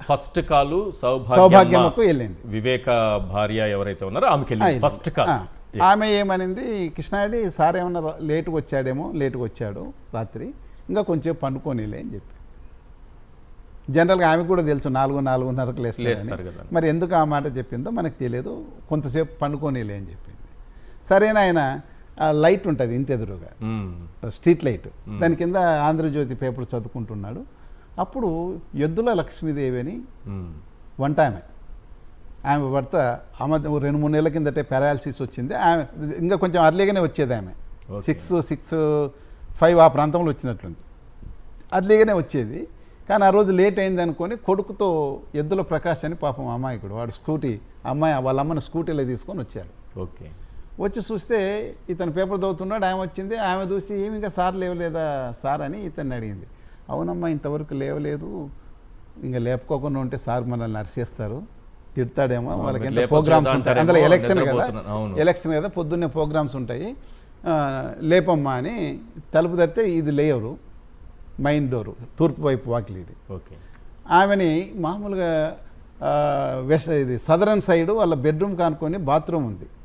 First కాలు సౌభాగ్యమ్మకు వెళ్ళింది. వివేక భార్య ఎవరైతే ఉన్నారో ఆమెకి వెళ్ళింది ఫస్ట్ కాల్. ఆమె ఏమనింది, కృష్ణారెడ్డి సార్ ఏమన్నా లేటుగా వచ్చాడు రాత్రి, ఇంకా కొంచెం పండుకోనిలే అని చెప్పి. జనరల్గా ఆమెకు కూడా తెలుసు 4:30కు లేస్తారు కదా, మరి ఎందుకు ఆ మాట చెప్పిందో మనకు తెలియదు, కొంతసేపు పండుకోనిలే అని చెప్పింది. సరేనా, ఆయన లైట్ ఉంటుంది ఇంటి ఎదురుగా, స్ట్రీట్ లైట్, దాని కింద ఆంధ్రజ్యోతి పేపర్ చదువుకుంటున్నాడు. అప్పుడు ఎద్దుల లక్ష్మీదేవి అని వంట ఆమె భర్త ఆమె 2-3 నెలల కిందటే పారాలసిస్ వచ్చింది. ఆమె ఇంకా కొంచెం అర్లీగానే వచ్చేది, ఆమె 6-5 ఆ ప్రాంతంలో వచ్చినట్లుంది, అర్లీగానే వచ్చేది. కానీ ఆ రోజు లేట్ అయింది అనుకొని కొడుకుతో ఎద్దుల ప్రకాష్ అని పాపం అమాయకుడు, వాడు స్కూటీ వాళ్ళ అమ్మని స్కూటీలో తీసుకొని వచ్చాడు. ఓకే, వచ్చి చూస్తే ఇతను పేపర్ చదువుతున్నాడు, ఆమె వచ్చింది. ఆమె చూసి ఏమి ఇంకా సార్ లేవలేదా సార్ అని ఇతన్ని అడిగింది. అవునమ్మా, ఇంతవరకు లేవలేదు, ఇంకా లేపుకోకుండా ఉంటే సార్ మనల్ని అరిసేస్తారు, తిడతాడేమో, వాళ్ళకి ఎంత ప్రోగ్రామ్స్ ఉంటాయి, అందులో ఎలక్షన్ కదా పొద్దున్నే ప్రోగ్రామ్స్ ఉంటాయి, లేపమ్మా అని తలుపు తడితే ఇది లేవరు, మెయిన్ డోరు తూర్పు వైపు వాకిలి ఇది. ఓకే, ఆమెని మామూలుగా ఇది సదరన్ సైడు వాళ్ళ బెడ్రూమ్ కానుకొని బాత్రూమ్ ఉంది,